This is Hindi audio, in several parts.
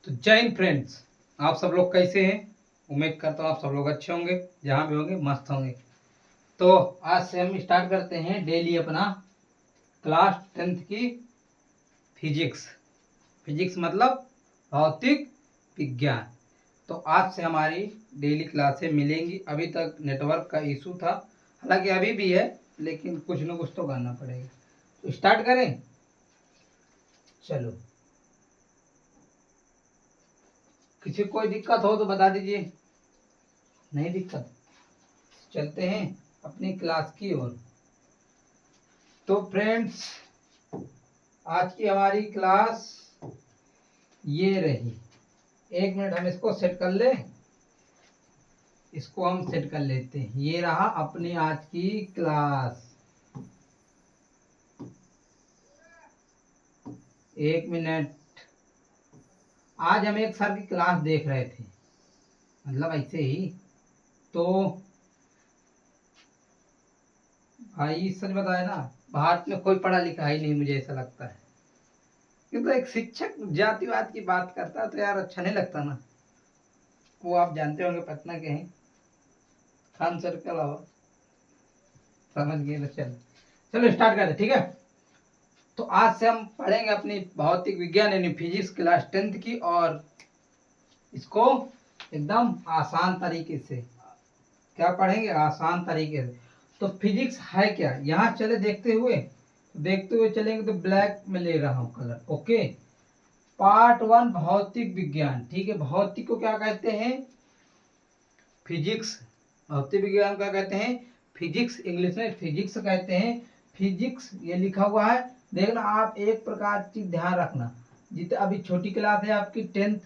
तो जय हिंद फ्रेंड्स, आप सब लोग कैसे हैं। उम्मीद करता हूँ आप सब लोग अच्छे होंगे, जहाँ भी होंगे मस्त होंगे। तो आज से हम स्टार्ट करते हैं डेली अपना क्लास 10th की फिजिक्स। फिजिक्स मतलब भौतिक विज्ञान। तो आज से हमारी डेली क्लासें मिलेंगी। अभी तक नेटवर्क का इशू था, हालांकि अभी भी है, लेकिन कुछ न कुछ तो करना पड़ेगा। तो स्टार्ट करें, चलो। किसी को कोई दिक्कत हो तो बता दीजिए, नहीं दिक्कत चलते हैं अपनी क्लास की ओर। तो फ्रेंड्स, आज की हमारी क्लास ये रही। एक मिनट हम इसको सेट कर ले, इसको हम सेट कर लेते हैं। ये रहा अपनी आज की क्लास। एक मिनट। आज हम एक सर की क्लास देख रहे थे, मतलब ऐसे ही। तो भाई सच बताए ना, भारत में कोई पढ़ा लिखा ही नहीं, मुझे ऐसा लगता है। क्योंकि एक शिक्षक जातिवाद की बात करता है तो यार अच्छा नहीं लगता ना। वो आप जानते होंगे पटना के हैं, खान सर के अलावा। समझ गए तो चलो चलो स्टार्ट करते, ठीक है। तो आज से हम पढ़ेंगे अपनी भौतिक विज्ञान यानी फिजिक्स क्लास 10th की, और इसको एकदम आसान तरीके से क्या पढ़ेंगे, आसान तरीके से। तो फिजिक्स है क्या, यहाँ चले देखते हुए चलेंगे। तो ब्लैक में ले रहा हूँ कलर, ओके। पार्ट 1 भौतिक विज्ञान, ठीक है। भौतिक को क्या कहते हैं, फिजिक्स। भौतिक विज्ञान क्या कहते हैं, फिजिक्स। इंग्लिश में फिजिक्स कहते हैं। फिजिक्स ये लिखा हुआ है, देखना। आप एक प्रकार की ध्यान रखना, जितने अभी छोटी क्लास है आपकी 10th,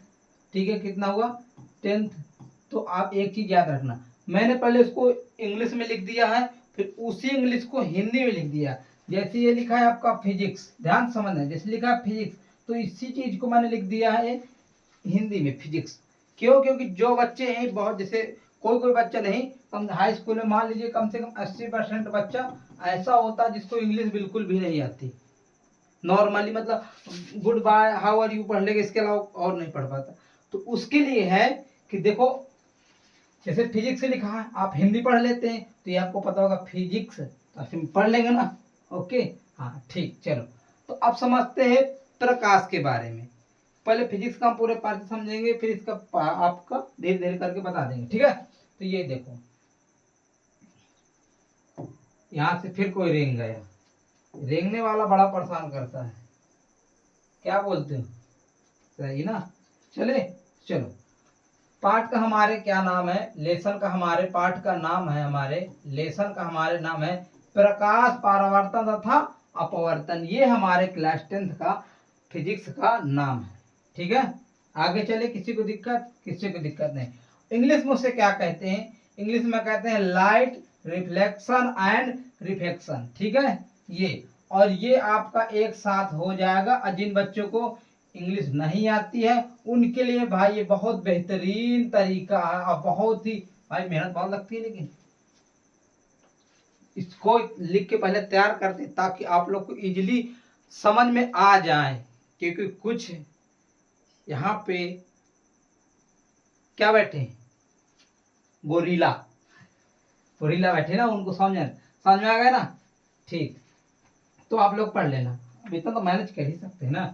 ठीक है। कितना हुआ 10th। तो आप एक चीज याद रखना, मैंने पहले इसको इंग्लिश में लिख दिया है, फिर उसी इंग्लिश को हिंदी में लिख दिया। जैसे ये लिखा है आपका फिजिक्स, ध्यान समझना, जैसे लिखा है फिजिक्स, तो इसी चीज को मैंने लिख दिया है हिंदी में फिजिक्स। क्यों, क्योंकि जो बच्चे हैं बहुत, जैसे कोई कोई बच्चा नहीं, कम हाई स्कूल में मान लीजिए कम से कम 80% बच्चा ऐसा होता है जिसको इंग्लिश बिल्कुल भी नहीं आती। नॉर्मली मतलब good bye how are you पढ़ लेगा, इसके अलावा और नहीं पढ़ पाता। तो उसके लिए है कि देखो, जैसे फिजिक्स लिखा है, आप हिंदी पढ़ लेते हैं तो ये आपको पता होगा फिजिक्स, तो आप पढ़ लेंगे ना, ओके। हाँ ठीक, चलो। तो अब समझते हैं प्रकाश के बारे में। पहले फिजिक्स का हम पूरे पार्ट समझेंगे, फिर इसका आपका धीरे धीरे करके बता देंगे, ठीक है। तो ये देखो, यहाँ से फिर कोई रेंग गया। रेंगने वाला बड़ा परेशान करता है, क्या बोलते हो, सही ना। चले, चलो। पाठ का हमारे क्या नाम है, लेसन का हमारे पाठ का नाम है, हमारे लेसन का हमारे नाम है प्रकाश परावर्तन तथा अपवर्तन। ये हमारे क्लास 10th का फिजिक्स का नाम है, ठीक है। आगे चले, किसी को दिक्कत नहीं। इंग्लिश में उसे क्या कहते हैं, इंग्लिश में कहते हैं लाइट रिफ्लेक्शन एंड रिफ्लेक्शन, ठीक है। ये और ये आपका एक साथ हो जाएगा। और जिन बच्चों को इंग्लिश नहीं आती है उनके लिए भाई ये बहुत बेहतरीन तरीका है, और बहुत ही भाई मेहनत बहुत लगती है, लेकिन इसको लिख के पहले तैयार करते ताकि आप लोग को इजीली समझ में आ जाए। क्योंकि कुछ यहाँ पे क्या बैठे, गोरिल्ला गोरिल्ला बैठे ना, उनको समझ में आ गया ना, ठीक। तो आप लोग पढ़ लेना, अब इतना तो मैनेज कर ही सकते हैं ना,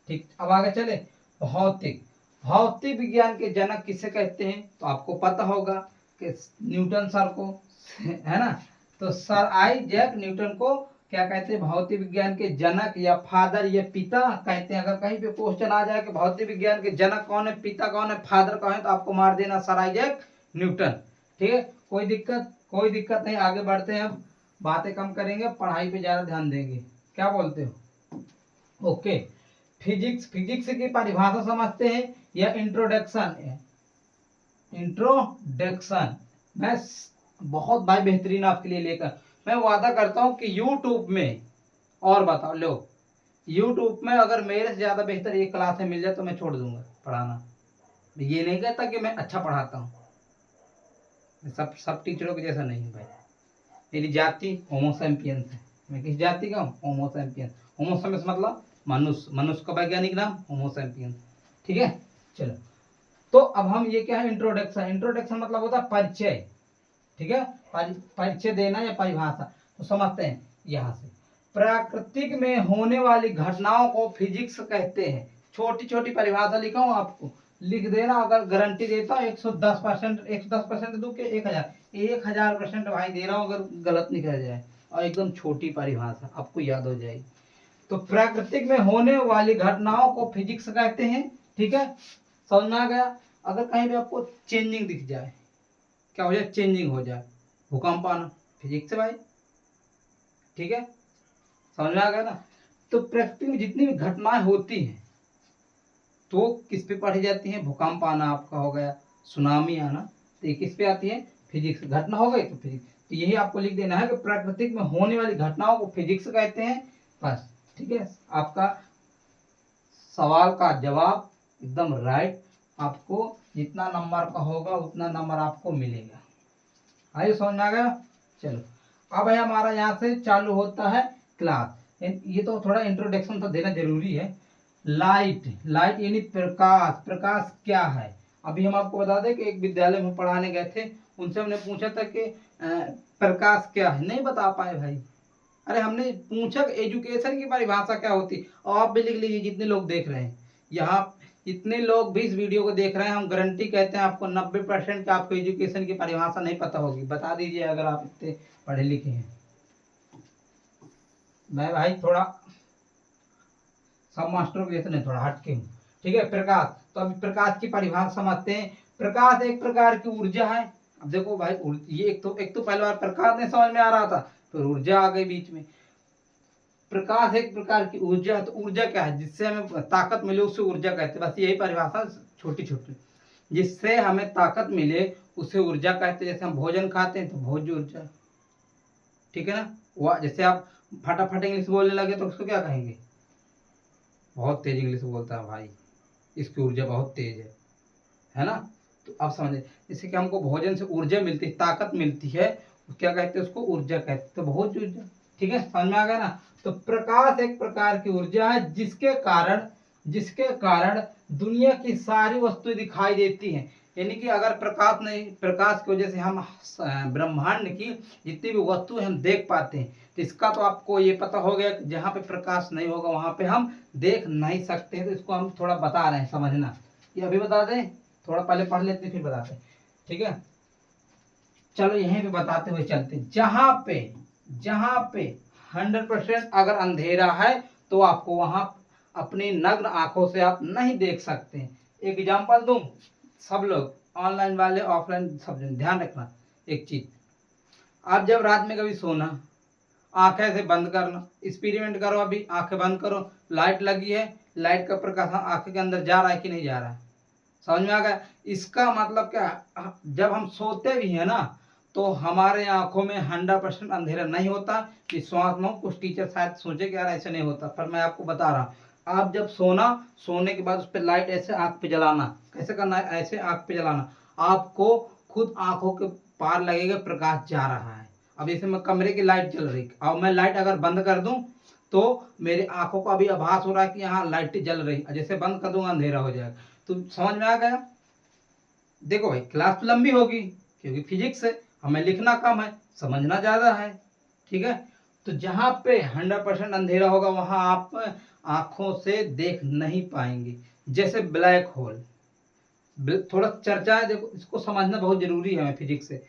ठीक। अब आगे चले। भौतिक भौतिक विज्ञान के जनक किसे कहते हैं, तो आपको पता होगा कि न्यूटन सर को, है ना। तो सर आइजैक न्यूटन को क्या कहते हैं, भौतिक विज्ञान के जनक या फादर या पिता कहते हैं। अगर कहीं पे क्वेश्चन आ जाए कि भौतिक विज्ञान के जनक कौन है, पिता कौन है, फादर कौन है, तो आपको मार देना सर आइजैक न्यूटन, ठीक है। कोई दिक्कत नहीं, आगे बढ़ते हैं। अब बातें कम करेंगे, पढ़ाई पे ज्यादा ध्यान देंगे, क्या बोलते हो, ओके। फिजिक्स की परिभाषा समझते हैं, या इंट्रोडक्शन है। इंट्रोडक्शन मैं बहुत भाई बेहतरीन आपके लिए लेकर, मैं वादा करता हूं कि यूट्यूब में, और बताओ लो, यूट्यूब में अगर मेरे से ज्यादा बेहतर एक क्लास में मिल जाए तो मैं छोड़ दूंगा पढ़ाना। ये नहीं कहता कि मैं अच्छा पढ़ाता हूँ, सब टीचरों के जैसा नहीं भाई। मेरी जाति होमोसैपियंस है। मैं किस जाति का हूँ, होमोसैपियंस। होमोसैपियंस मतलब मनुष्य, मनुष्य का वैज्ञानिक नाम होमोसैपियंस, ठीक है। चलो, तो अब हम ये क्या है, इंट्रोडक्शन। इंट्रोडक्शन मतलब होता है परिचय, ठीक है, परिचय देना या परिभाषा। तो समझते हैं यहाँ से, प्राकृतिक में होने वाली घटनाओं को फिजिक्स कहते हैं। छोटी छोटी परिभाषा लिखा हूँ, आपको लिख देना। अगर गारंटी देता हूँ 110%, 110% दूं कि 1000% भाई दे रहा हूँ, अगर गलत निकल जाए। और एकदम छोटी परिभाषा आपको याद हो जाएगी। तो प्राकृतिक में होने वाली घटनाओं को फिजिक्स कहते हैं, ठीक है, समझ में आ गया। अगर कहीं भी आपको चेंजिंग दिख जाए, क्या हो जाए, चेंजिंग हो जाए, भूकंप आना, फिजिक्स से भाई, ठीक है, समझ में आ गया ना। तो प्रकृति में जितनी भी घटनाएं होती हैं तो किस पे पढ़ी जाती हैं, भूकंप आना आपका हो गया, सुनामी आना, तो ये किस पे आती है, फिजिक्स। घटना हो गई तो फिजिक्स। तो यही आपको लिख देना है कि प्राकृतिक में होने वाली घटनाओं को फिजिक्स कहते हैं, बस, ठीक है। आपका सवाल का जवाब एकदम राइट। आपको जितना नंबर का होगा उतना नंबर आपको मिलेगा। आइए, समझ में आ गया। चलो, अब है हमारा यहाँ से चालू होता है क्लास। ये तो थोड़ा इंट्रोडक्शन तो देना जरूरी है। लाइट, लाइट यानी प्रकाश। प्रकाश क्या है, अभी हम आपको बता दें कि एक विद्यालय में पढ़ाने गए थे, उनसे हमने पूछा था कि प्रकाश क्या है, नहीं बता पाए भाई। अरे हमने पूछा एजुकेशन की परिभाषा क्या होती, और आप भी लिख लीजिए जितने लोग देख रहे हैं यहाँ, इतने लोग भी इस वीडियो को देख रहे हैं, हम गारंटी कहते हैं आपको 90% का आपको एजुकेशन की परिभाषा नहीं पता होगी। बता दीजिए अगर आप इतने पढ़े लिखे हैं। मैं भाई थोड़ा सब मास्टरों के जैसे नहीं, थोड़ा हटके हूँ, ठीक है। प्रकाश, तो अभी प्रकाश की परिभाषा समझते हैं। प्रकाश एक प्रकार की ऊर्जा है। अब देखो भाई, ये एक तो पहली बार प्रकाश नहीं समझ में आ रहा था, फिर ऊर्जा आ गई बीच में। प्रकाश एक प्रकार की ऊर्जा है। तो ऊर्जा क्या है, जिससे हमें ताकत मिले उसे ऊर्जा कहते हैं। बस यही परिभाषा, छोटी छोटी, जिससे हमें ताकत मिले उसे ऊर्जा कहते हैं। जैसे हम भोजन खाते हैं तो भोज्य ऊर्जा, ठीक है ना। वह जैसे आप फटाफट इंग्लिश बोलने लगे तो उसको क्या कहेंगे, बहुत तेज इंग्लिश बोलता है भाई, इसकी ऊर्जा बहुत तेज है ना। तो आप समझे, जैसे कि हमको भोजन से ऊर्जा मिलती है, ताकत मिलती है, क्या कहते हैं उसको, ऊर्जा कहते हैं। तो बहुत ऊर्जा, ठीक है, समझ में आ गया ना। तो प्रकाश एक प्रकार की ऊर्जा है जिसके कारण दुनिया की सारी वस्तुएं दिखाई देती हैं। यानी कि अगर प्रकाश नहीं, प्रकाश की वजह से हम ब्रह्मांड की जितनी भी वस्तुएं हम देख पाते हैं। तो इसका तो आपको ये पता हो गया कि जहाँ पे प्रकाश नहीं होगा वहां पे हम देख नहीं सकते हैं। तो इसको हम थोड़ा बता रहे हैं, समझना। ये अभी बता दें, थोड़ा पहले पढ़ लेते फिर बताते, ठीक है। चलो यहीं पे बताते हुए चलते, जहां पे 100% अगर अंधेरा है तो आपको वहां अपनी नग्न आंखों से आप नहीं देख सकते। एग्जाम्पल दूं, सब लोग ऑनलाइन वाले ऑफलाइन सब ध्यान रखना एक चीज। आप जब रात में कभी सोना, आंखें ऐसे बंद करना, एक्सपेरिमेंट करो। अभी आंखें बंद करो, लाइट लगी है, लाइट का प्रकाश आंखें के अंदर जा रहा है कि नहीं जा रहा है, समझ में आ गया। इसका मतलब क्या, जब हम सोते भी हैं ना तो हमारे आंखों में 100% अंधेरा नहीं होता। विश्वास में कुछ टीचर शायद सोचे कि यार ऐसे नहीं होता, पर मैं आपको बता रहा हूँ। आप जब सोने के बाद उस पर लाइट ऐसे आंख पे जलाना, कैसे करना है, ऐसे आंख पे जलाना, आपको खुद आंखों के पार लगेगा प्रकाश जा रहा है। अब जैसे मैं कमरे की लाइट जल रही, और मैं लाइट अगर बंद कर दूं तो मेरी आंखों को अभी आभास हो रहा है कि यहाँ लाइट जल रही, जैसे बंद कर दूंगा अंधेरा हो जाएगा। तो समझ में आ गया। देखो भाई, क्लास तो लंबी होगी क्योंकि फिजिक्स है, हमें लिखना कम है, समझना ज्यादा है, ठीक है। तो जहां पे 100% अंधेरा होगा वहां आप आंखों से देख नहीं पाएंगे। जैसे ब्लैक होल, थोड़ा चर्चा है, देखो इसको समझना बहुत जरूरी है फिजिक्स से।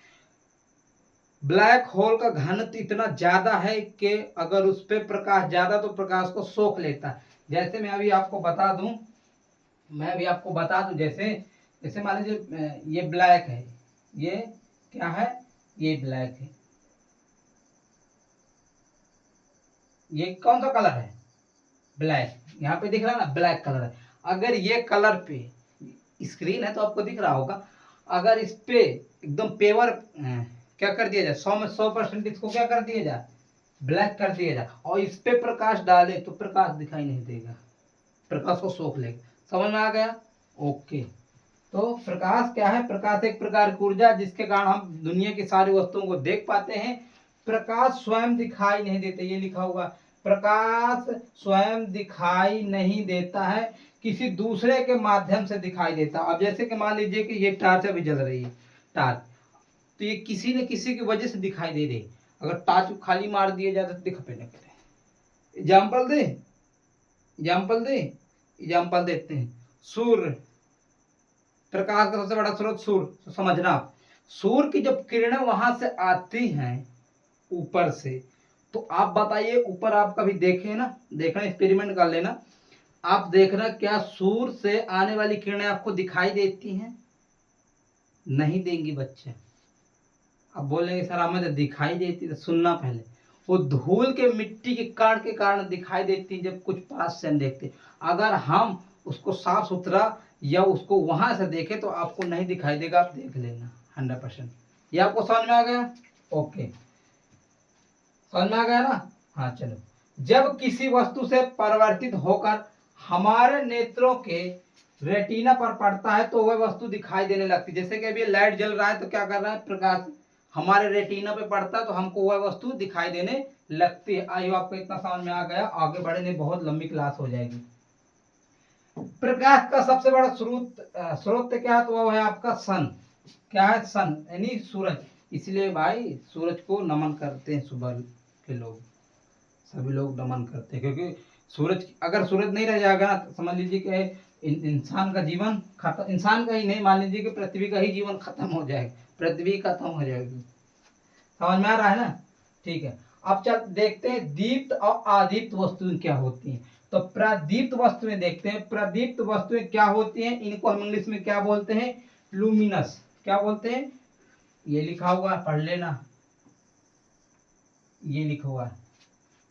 ब्लैक होल का घनत्व इतना ज्यादा है कि अगर उस पर प्रकाश ज्यादा तो प्रकाश को सोख लेता है। जैसे मैं अभी आपको बता दूं, जैसे जैसे मान लीजिए ये ब्लैक है, ये क्या है, ये ब्लैक है, ये कौन सा कलर है, ब्लैक, यहाँ पे दिख रहा है ना, ब्लैक कलर है। अगर ये कलर पे स्क्रीन है तो आपको दिख रहा होगा, अगर इस पे एकदम पेवर क्या कर दिया जाए, 100 में 100% इसको क्या कर दिया जाए, ब्लैक कर दिया जाए, और इस पे प्रकाश डाले तो प्रकाश दिखाई नहीं देगा, प्रकाश को सोख लेगा। समझ में आ गया, ओके। तो प्रकाश क्या है, प्रकाश एक प्रकार की ऊर्जा जिसके कारण हम दुनिया की सारी वस्तुओं को देख पाते हैं। प्रकाश स्वयं दिखाई नहीं देते, ये लिखा हुआ प्रकाश स्वयं दिखाई नहीं देता है, किसी दूसरे के माध्यम से दिखाई देता। अब जैसे कि मान लीजिए कि ये टार्च अभी जल रही है, टार्च, तो ये किसी न किसी की वजह से दिखाई दे रही। अगर टार्च खाली मार दिया जाए तो दिख पे नहीं करे। एग्जाम्पल दे, एग्जाम्पल दे, एग्जाम्पल देते हैं। सूर्य, प्रकाश का सबसे बड़ा स्रोत सूर्य, तो समझना आप, सूर्य की जब किरणें वहां से आती हैं ऊपर से, तो आप बताइए, ऊपर आप कभी देखे ना, देखना, एक्सपेरिमेंट कर लेना, आप देखना क्या सूर्य से आने वाली किरणें आपको दिखाई देती हैं? नहीं देंगी बच्चे। अब बोलेंगे सर हमें तो दिखाई देती, तो सुनना पहले, वो धूल के मिट्टी के कण के कारण दिखाई देती जब कुछ पास से हम देखते। अगर हम उसको साफ सुथरा या उसको वहां से देखें तो आपको नहीं दिखाई देगा, आप देख लेना 100%। ये आपको समझ में आ गया? ओके, समझ में आ गया ना? हाँ चलो, जब किसी वस्तु से परिवर्तित होकर हमारे नेत्रों के रेटिना पर पड़ता है तो वह वस्तु दिखाई देने लगती है। जैसे कि अभी लाइट जल रहा है तो क्या कर रहा है, प्रकाश हमारे रेटिना पे पड़ता है तो हमको वह वस्तु दिखाई देने लगती है। आइए आपको इतना समझ में आ गया, आगे बढ़े नहीं बहुत लंबी क्लास हो जाएगी। प्रकाश का सबसे बड़ा स्रोत क्या है, तो वह है आपका सन। क्या है? सन, यानी सूरज। इसलिए भाई सूरज को नमन करते हैं, सुबह के लोग, सभी लोग नमन करते हैं, क्योंकि सूरज, अगर सूरज नहीं रह जाएगा ना तो समझ लीजिए कि इंसान का जीवन खत्म, इंसान का ही नहीं, मान लीजिए कि पृथ्वी का ही जीवन खत्म हो जाएगा, पृथ्वी खत्म हो जाएगी। समझ में आ रहा है ना? ठीक है, अब चल देखते हैं दीप्त और अदीप्त वस्तुएं क्या होती हैं। तो प्रदीप्त वस्तुएं देखते हैं, प्रदीप्त वस्तुएं क्या होती हैं, इनको हम इंग्लिश में क्या बोलते हैं? लुमिनस। क्या बोलते हैं? ये लिखा हुआ है, पढ़ लेना, ये लिखा हुआ है,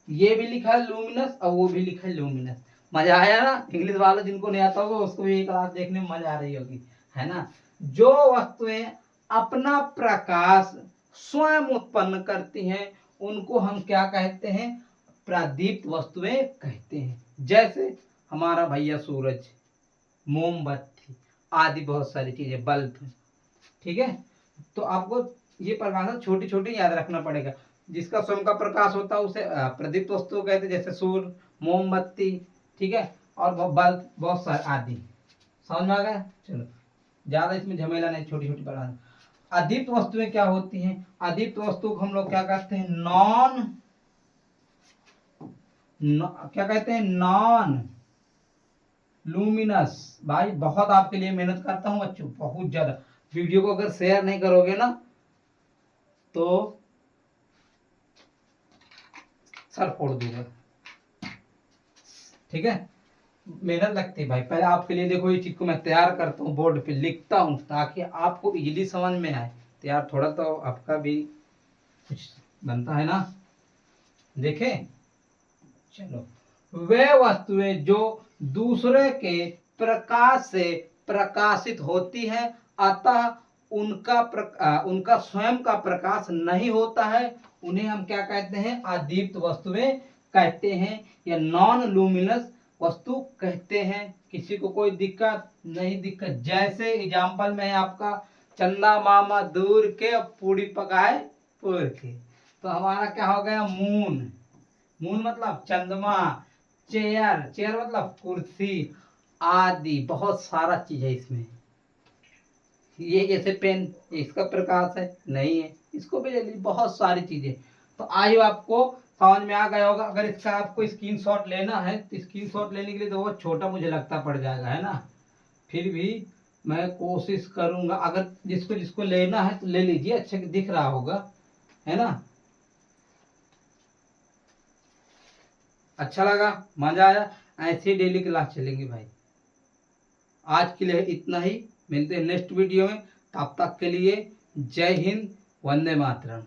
ये भी लिखा है लूमिनस और वो भी लिखा है लूमिनस। मजा आया ना? इंग्लिश वालों जिनको नहीं आता होगा उसको भी ये क्लास देखने में मजा आ रही होगी, है ना? जो वस्तुएं अपना प्रकाश स्वयं उत्पन्न करती हैं उनको हम क्या कहते हैं? प्रदीप्त वस्तुएं कहते हैं। जैसे हमारा भैया सूरज, मोमबत्ती आदि बहुत सारी चीजें, बल्ब, ठीक है? तो आपको ये परिभाषा छोटी छोटी याद रखना पड़ेगा। जिसका स्वयं का प्रकाश होता है उसे प्रदीप्त वस्तु कहते हैं, जैसे सूर्य, मोमबत्ती, ठीक है, और बल्ब, बहुत सारे आदि। समझ में आ गया? चलो, ज्यादा इसमें झमेला नहीं, छोटी छोटी परिभाषा। अदीप्त वस्तुएं क्या होती हैं? अदीप्त वस्तु को हम लोग क्या कहते हैं? क्या कहते हैं? Non luminous. भाई बहुत आपके लिए मेहनत करता हूं बच्चों, बहुत ज्यादा। वीडियो को अगर शेयर नहीं करोगे ना तो सर फोड़ दूंगा, ठीक है? मेहनत लगती है भाई, पहले आपके लिए देखो, ये चीज को मैं तैयार करता हूँ, बोर्ड पे लिखता हूँ ताकि आपको इजीली समझ में आए। तैयार थोड़ा तो आपका भी कुछ बनता है ना? देखें, चलो, वे वस्तुएं जो दूसरे के प्रकाश से प्रकाशित होती है, अतः उनका स्वयं का प्रकाश नहीं होता है, उन्हें हम क्या कहते हैं? अदीप्त वस्तुएं कहते हैं या नॉन लूमिनस वस्तु कहते हैं। किसी को कोई दिक्कत नहीं? दिक्कत जैसे एग्जाम्पल में आपका चंदा मामा दूर के पूरी पकाए पूर के, तो हमारा क्या हो गया? मून। मून मतलब चंद्रमा। चेयर, चेयर मतलब कुर्सी आदि, बहुत सारा चीज है इसमें। ये जैसे पेन, इसका प्रकाश है नहीं है, इसको भी ले ली, बहुत सारी चीजें। तो आइए आपको समझ में आ गया होगा। अगर इसका आपको स्क्रीनशॉट लेना है तो स्क्रीनशॉट लेने के लिए तो बहुत छोटा मुझे लगता पड़ जाएगा, है ना? फिर भी मैं कोशिश करूंगा, अगर जिसको जिसको लेना है तो ले लीजिए, अच्छा दिख रहा होगा, है ना? अच्छा लगा, मजा आया? ऐसे ही डेली क्लास चलेंगे भाई। आज के लिए इतना ही, मिलते हैं नेक्स्ट वीडियो में, तब तक के लिए जय हिंद, वंदे मातरम।